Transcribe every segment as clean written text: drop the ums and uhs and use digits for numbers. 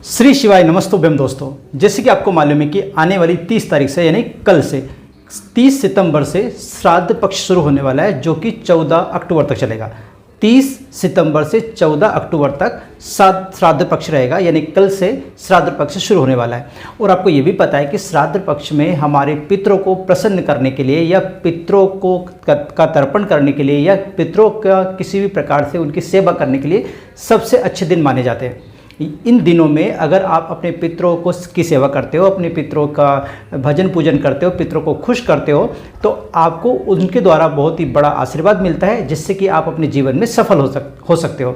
श्री शिवाय नमस्तुभ्यम दोस्तों। जैसे कि आपको मालूम है कि आने वाली 30 तारीख से यानी कल से 30 सितंबर से श्राद्ध पक्ष शुरू होने वाला है, जो कि 14 अक्टूबर तक चलेगा। 30 सितंबर से 14 अक्टूबर तक श्राद्ध पक्ष रहेगा, यानी कल से श्राद्ध पक्ष शुरू होने वाला है। और आपको ये भी पता है कि श्राद्ध पक्ष में हमारे पितरों को प्रसन्न करने के लिए या पितरों को का तर्पण करने के लिए या पितरों का किसी भी प्रकार से उनकी सेवा करने के लिए सबसे अच्छे दिन माने जाते हैं। इन दिनों में अगर आप अपने पितरों को की सेवा करते हो, अपने पितरों का भजन पूजन करते हो, पितरों को खुश करते हो, तो आपको उनके द्वारा बहुत ही बड़ा आशीर्वाद मिलता है, जिससे कि आप अपने जीवन में सफल हो सकते हो।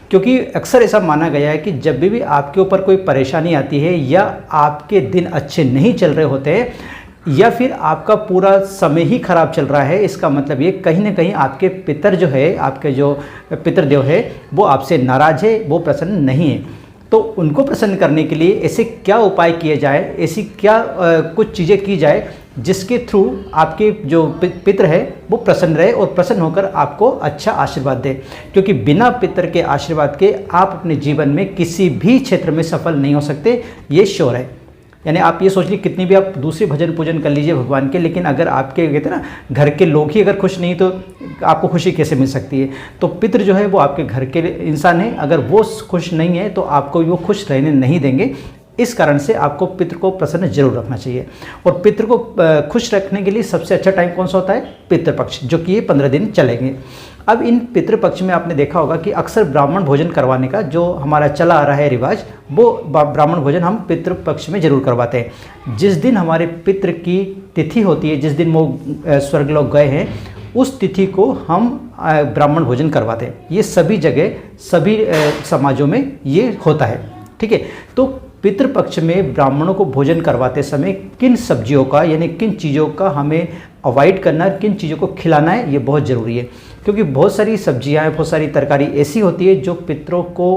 क्योंकि अक्सर ऐसा माना गया है कि जब भी आपके ऊपर कोई परेशानी आती है या आपके दिन अच्छे नहीं चल रहे होते हैं या फिर आपका पूरा समय ही खराब चल रहा है, इसका मतलब ये कहीं ना कहीं आपके पितर जो है, आपके जो पितृदेव है, वो आपसे नाराज़ है, वो प्रसन्न नहीं है। तो उनको प्रसन्न करने के लिए ऐसे क्या उपाय किए जाए, ऐसी क्या कुछ चीज़ें की जाए जिसके थ्रू आपके जो पितर है वो प्रसन्न रहे और प्रसन्न होकर आपको अच्छा आशीर्वाद दे। क्योंकि बिना पितर के आशीर्वाद के आप अपने जीवन में किसी भी क्षेत्र में सफल नहीं हो सकते, ये श्योर है। यानी आप ये सोच लीजिए, कितनी भी आप दूसरी भजन पूजन कर लीजिए भगवान के, लेकिन अगर आपके कहते हैं ना घर के लोग ही अगर खुश नहीं तो आपको खुशी कैसे मिल सकती है। तो पितृ जो है वो आपके घर के इंसान है, अगर वो खुश नहीं है तो आपको वो खुश रहने नहीं देंगे। इस कारण से आपको पितृ को प्रसन्न जरूर रखना चाहिए। और पितृ को खुश रखने के लिए सबसे अच्छा टाइम कौन सा होता है? पितृपक्ष, जो कि ये 15 दिन चलेंगे। अब इन पितृपक्ष में आपने देखा होगा कि अक्सर ब्राह्मण भोजन करवाने का जो हमारा चला आ रहा है रिवाज, वो ब्राह्मण भोजन हम पितृपक्ष में जरूर करवाते हैं। जिस दिन हमारे पितृ की तिथि होती है, जिस दिन वो स्वर्गलोक गए हैं, उस तिथि को हम ब्राह्मण भोजन करवाते हैं। ये सभी जगह सभी समाजों में ये होता है, ठीक है। तो पितृपक्ष में ब्राह्मणों को भोजन करवाते समय किन सब्जियों का यानी किन चीज़ों का हमें अवॉइड करना है, किन चीज़ों को खिलाना है, ये बहुत ज़रूरी है। क्योंकि बहुत सारी सब्जियां, बहुत सारी तरकारी ऐसी होती है जो पितरों को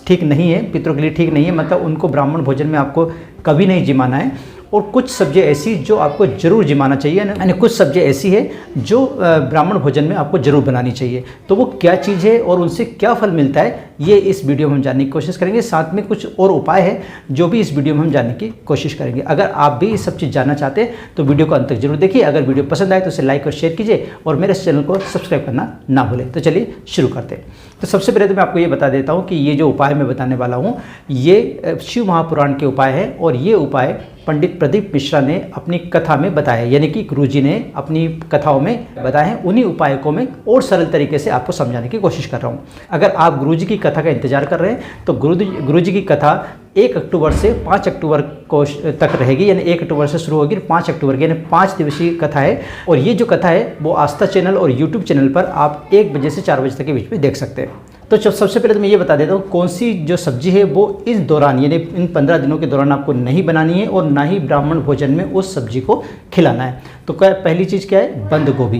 ठीक नहीं है, पितरों के लिए ठीक नहीं है, मतलब उनको ब्राह्मण भोजन में आपको कभी नहीं जिमाना है। और कुछ सब्जियां ऐसी जो आपको जरूर जिमाना चाहिए, यानी कुछ सब्जियां ऐसी है जो ब्राह्मण भोजन में आपको जरूर बनानी चाहिए। तो वो क्या चीज़ है और उनसे क्या फल मिलता है, ये इस वीडियो में हम जानने की कोशिश करेंगे। साथ में कुछ और उपाय है जो भी इस वीडियो में हम जानने की कोशिश करेंगे। अगर आप भी ये सब चीज़ जानना चाहते हैं तो वीडियो को अंत तक जरूर देखिए। अगर वीडियो पसंद आए तो इसे लाइक और शेयर कीजिए और मेरे इस चैनल को सब्सक्राइब करना ना भूलें। तो चलिए शुरू करते हैं। तो सबसे पहले तो मैं आपको ये बता देता हूँ कि ये जो उपाय मैं बताने वाला हूँ ये शिव महापुराण के उपाय है, और ये उपाय पंडित प्रदीप मिश्रा ने अपनी कथा में बताया, यानी कि गुरुजी ने अपनी कथाओं में बताए हैं। उन्हीं उपायों को मैं और सरल तरीके से आपको समझाने की कोशिश कर रहा हूँ। अगर आप गुरुजी की कथा का इंतजार कर रहे हैं तो गुरुजी की कथा 1 अक्टूबर से 5 अक्टूबर को तक रहेगी, यानी 1 अक्टूबर से शुरू होगी 5 अक्टूबर की, यानी 5 दिवसीय कथा है। और ये जो कथा है वो आस्था चैनल और यूट्यूब चैनल पर आप 1 बजे से 4 बजे तक के बीच में देख सकते हैं। तो सबसे पहले तो मैं ये बता देता हूँ कौन सी जो सब्जी है वो इस दौरान यानी इन 15 दिनों के दौरान आपको नहीं बनानी है और ना ही ब्राह्मण भोजन में उस सब्जी को खिलाना है। तो पहली चीज़ क्या है? बंद गोभी।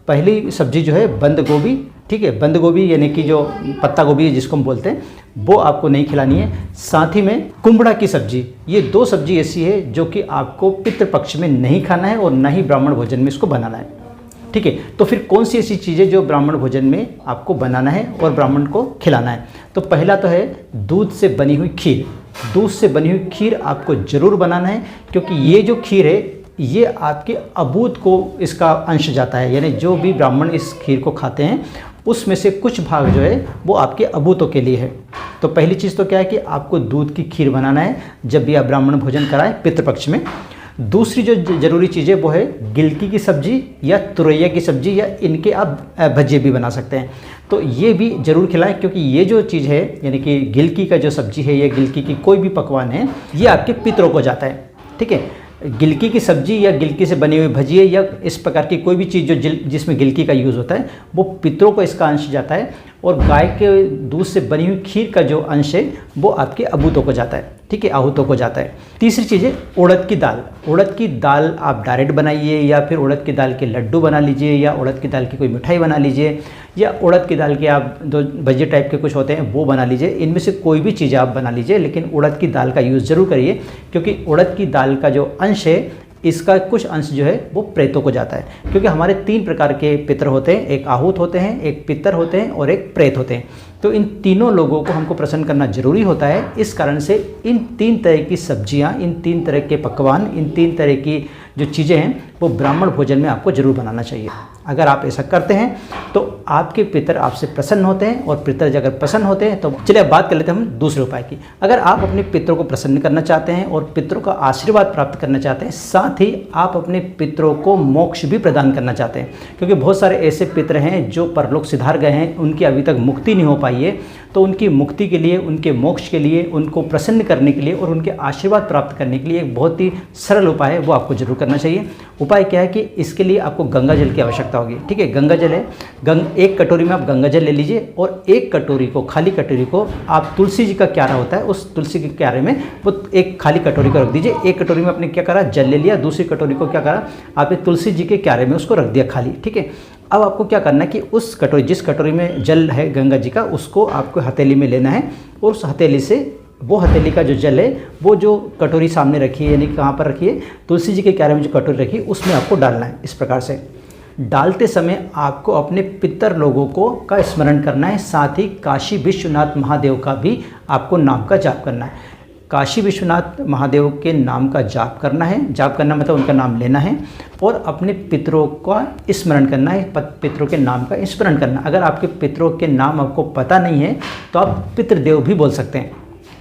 पहली सब्जी जो है बंद गोभी, ठीक है। बंद गोभी यानी कि जो पत्ता गोभी जिसको हम बोलते हैं, वो आपको नहीं खिलानी है। साथ ही में कुम्भड़ा की सब्जी, ये 2 सब्जी ऐसी है जो कि आपको पितृपक्ष में नहीं खाना है और ना ही ब्राह्मण भोजन में इसको बनाना है, ठीक है। तो फिर कौन सी ऐसी चीज़ें जो ब्राह्मण भोजन में आपको बनाना है और ब्राह्मण को खिलाना है? तो पहला तो है दूध से बनी हुई खीर। दूध से बनी हुई खीर आपको ज़रूर बनाना है, क्योंकि ये जो खीर है ये आपके अबूत को इसका अंश जाता है, यानी जो भी ब्राह्मण इस खीर को खाते हैं उसमें से कुछ भाग जो है वो आपके अबूतों के लिए है। तो पहली चीज़ तो क्या है कि आपको दूध की खीर बनाना है जब भी आप ब्राह्मण भोजन कराएं पितृपक्ष में। दूसरी जो जरूरी चीज़ है वो है गिलकी की सब्जी या तुरैया की सब्जी, या इनके आप भजिए भी बना सकते हैं। तो ये भी ज़रूर खिलाएं, क्योंकि ये जो चीज़ है यानी कि गिलकी का जो सब्जी है या गिलकी की कोई भी पकवान है, ये आपके पितरों को जाता है, ठीक है। गिलकी की सब्जी या गिलकी से बनी हुई भजिए या इस प्रकार की कोई भी चीज़ जो जिसमें गिलकी का यूज़ होता है वो पितरों को इसका अंश जाता है। और गाय के दूध से बनी हुई खीर का जो अंश है वो आपके अबूतों को जाता है, ठीक है, आहूतों को जाता है। तीसरी चीज़ है उड़द की दाल। उड़द की दाल आप डायरेक्ट बनाइए या फिर उड़द की दाल के लड्डू बना लीजिए या उड़द की दाल की कोई मिठाई बना लीजिए या उड़द की दाल के आप जो भजिए टाइप के कुछ होते हैं वो बना लीजिए। इनमें से कोई भी चीज़ आप बना लीजिए, लेकिन उड़द की दाल का यूज़ ज़रूर करिए, क्योंकि उड़द की दाल का जो अंश है इसका कुछ अंश जो है वो प्रेतों को जाता है। क्योंकि हमारे 3 प्रकार के पितर होते हैं, एक आहूत होते हैं, एक पितर होते हैं और एक प्रेत होते हैं। तो इन तीनों लोगों को हमको प्रसन्न करना जरूरी होता है। इस कारण से इन 3 तरह की सब्जियां, इन 3 तरह के पकवान, इन 3 तरह की जो चीज़ें हैं वो ब्राह्मण भोजन में आपको जरूर बनाना चाहिए। अगर आप ऐसा करते हैं तो आपके पितर आपसे प्रसन्न होते हैं, और पितर अगर प्रसन्न होते हैं तो चलिए अब बात कर लेते हैं हम दूसरे उपाय की। अगर आप अपने पितरों को प्रसन्न करना चाहते हैं और पितरों का आशीर्वाद प्राप्त करना चाहते हैं, साथ ही आप अपने पितरों को मोक्ष भी प्रदान करना चाहते हैं, क्योंकि बहुत सारे ऐसे पितर हैं जो परलोक सिधार गए हैं, उनकी अभी तक मुक्ति नहीं हो पाई है। तो उनकी मुक्ति के लिए, उनके मोक्ष के लिए, उनको प्रसन्न करने के लिए और उनके आशीर्वाद प्राप्त करने के लिए एक बहुत ही सरल उपाय है, वो आपको जरूर करना चाहिए। उपाय क्या है कि इसके लिए आपको गंगा जल की आवश्यकता होगी। ठीक है, गंगा जल है, एक कटोरी में आप गंगा जल ले लीजिए, और एक कटोरी को, खाली कटोरी को आप तुलसी जी का क्यारा होता है, उस तुलसी के क्यारे में वो एक खाली कटोरी को रख दीजिए। एक कटोरी में आपने क्या करा, जल ले लिया, दूसरी कटोरी को क्या करा, आपने तुलसी जी के क्यारे में उसको रख दिया खाली। ठीक है, अब आपको क्या करना है कि उस कटोरी, जिस कटोरी में जल है गंगा जी का, उसको आपको हथेली में लेना है, और उस हथेली से, वो हथेली का जो जल है वो जो कटोरी सामने रखी है, यानी कहाँ पर रखी है, तुलसी जी के क्यारे में जो कटोरी रखी है उसमें आपको डालना है। इस प्रकार से डालते समय आपको अपने पितर लोगों को का स्मरण करना है, साथ ही काशी विश्वनाथ महादेव का भी आपको नाम का जाप करना है। काशी विश्वनाथ महादेव के नाम का जाप करना है। जाप करना मतलब उनका नाम लेना है, और अपने पितरों का स्मरण करना है, पितरों के नाम का स्मरण करना। अगर आपके पितरों के नाम आपको पता नहीं है तो आप पितृदेव भी बोल सकते हैं,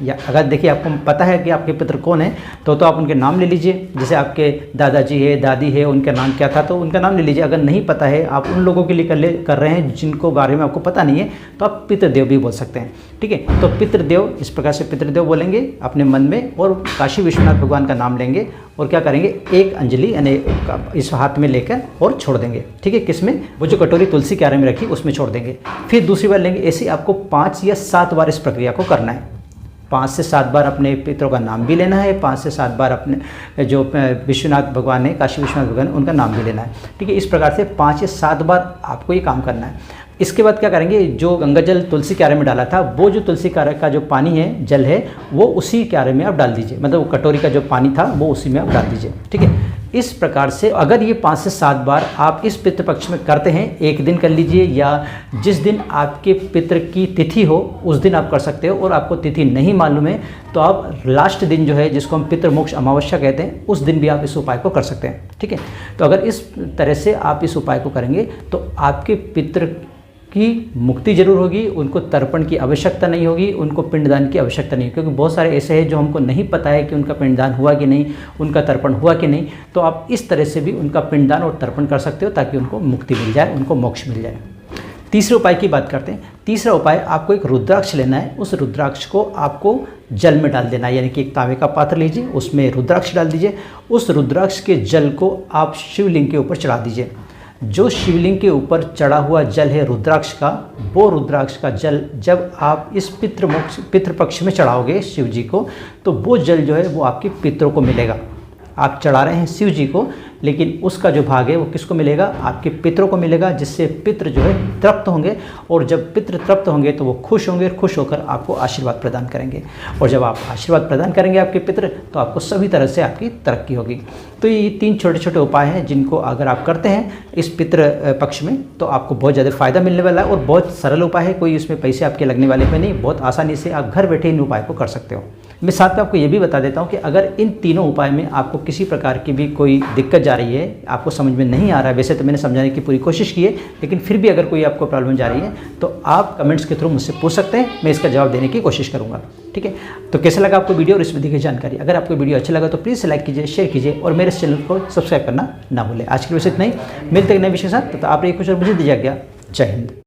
या अगर देखिए आपको पता है कि आपके पितर कौन है तो आप उनके नाम ले लीजिए। जैसे आपके दादाजी है, दादी है, उनका नाम क्या था तो उनका नाम ले लीजिए। अगर नहीं पता है, आप उन लोगों के लिए कर रहे हैं जिनको बारे में आपको पता नहीं है, तो आप पितृदेव भी बोल सकते हैं। ठीक है, तो पितृदेव, इस प्रकार से पितृदेव बोलेंगे अपने मन में, और काशी विश्वनाथ भगवान का नाम लेंगे, और क्या करेंगे, एक अंजलि यानी इस हाथ में लेकर और छोड़ देंगे। ठीक है, किसमें, वो जो कटोरी तुलसी क्यारे में रखी उसमें छोड़ देंगे। फिर दूसरी बार लेंगे। ऐसे आपको 5 या 7 बार इस प्रक्रिया को करना है। 5 से 7 बार अपने पितरों का नाम भी लेना है, 5 से 7 बार अपने जो विश्वनाथ भगवान है, काशी विश्वनाथ भगवान, उनका नाम भी लेना है। ठीक है, इस प्रकार से 5 या 7 बार आपको ये काम करना है। इसके बाद क्या करेंगे, जो गंगा जल तुलसी क्यारे में डाला था, वो जो तुलसी क्यारे का जो पानी है, जल है, वो उसी क्यारे में आप डाल दीजिए, मतलब वो कटोरी का जो पानी था वो उसी में आप डाल दीजिए। ठीक है, इस प्रकार से अगर ये 5 से 7 बार आप इस पितृपक्ष में करते हैं, एक दिन कर लीजिए, या जिस दिन आपके पितृ की तिथि हो उस दिन आप कर सकते हो, और आपको तिथि नहीं मालूम है तो आप लास्ट दिन जो है, जिसको हम पितृमोक्ष अमावस्या कहते हैं, उस दिन भी आप इस उपाय को कर सकते हैं। ठीक है, तो अगर इस तरह से आप इस उपाय को करेंगे तो आपके पितृ की मुक्ति जरूर होगी, उनको तर्पण की आवश्यकता नहीं होगी, उनको पिंडदान की आवश्यकता नहीं, क्योंकि बहुत सारे ऐसे हैं जो हमको नहीं पता है कि उनका पिंडदान हुआ कि नहीं, उनका तर्पण हुआ कि नहीं। तो आप इस तरह से भी उनका पिंडदान और तर्पण कर सकते हो, ताकि उनको मुक्ति मिल जाए, उनको मोक्ष मिल जाए। तीसरे उपाय की बात करते हैं। तीसरा उपाय, आपको एक रुद्राक्ष लेना है। उस रुद्राक्ष को आपको जल में डाल देना है, यानी कि एक तांबे का पात्र लीजिए, उसमें रुद्राक्ष डाल दीजिए। उस रुद्राक्ष के जल को आप शिवलिंग के ऊपर चढ़ा दीजिए। जो शिवलिंग के ऊपर चढ़ा हुआ जल है रुद्राक्ष का, वो रुद्राक्ष का जल जब आप इस पितृपक्ष में चढ़ाओगे शिव जी को, तो वो जल जो है वो आपके पितरों को मिलेगा। आप चढ़ा रहे हैं शिव जी को, लेकिन उसका जो भाग है वो किसको मिलेगा, आपके पितरों को मिलेगा, जिससे पितृ जो है तृप्त होंगे, और जब पितृ तृप्त होंगे तो वो खुश होंगे, खुश होकर आपको आशीर्वाद प्रदान करेंगे, और जब आप आशीर्वाद प्रदान करेंगे आपके पितृ, तो आपको सभी तरह से आपकी तरक्की होगी। तो ये 3 छोटे छोटे उपाय हैं जिनको अगर आप करते हैं इस पितृ पक्ष में, तो आपको बहुत ज़्यादा फायदा मिलने वाला है, और बहुत सरल उपाय है, कोई इसमें पैसे आपके लगने वाले पे नहीं, बहुत आसानी से आप घर बैठे इन उपाय को कर सकते हो। मैं साथ में आपको ये भी बता देता हूँ कि अगर इन तीनों उपाय में आपको किसी प्रकार की भी कोई दिक्कत जा रही है, आपको समझ में नहीं आ रहा है, वैसे तो मैंने समझाने की पूरी कोशिश की है, लेकिन फिर भी अगर कोई आपको प्रॉब्लम जा रही है तो आप कमेंट्स के थ्रू मुझसे पूछ सकते हैं, मैं इसका जवाब देने की कोशिश करूँगा। ठीक है, तो कैसा लगा आपको वीडियो और इस विधि की जानकारी? अगर आपको वीडियो अच्छा लगा तो प्लीज़ लाइक कीजिए, शेयर कीजिए, और मेरे चैनल को सब्सक्राइब करना ना भूलें। आज के लिए इतना ही, मिलते हैं नए विषय के साथ, तो आप एक कुछ और मुझे दीजिए आज्ञा। जय हिंद।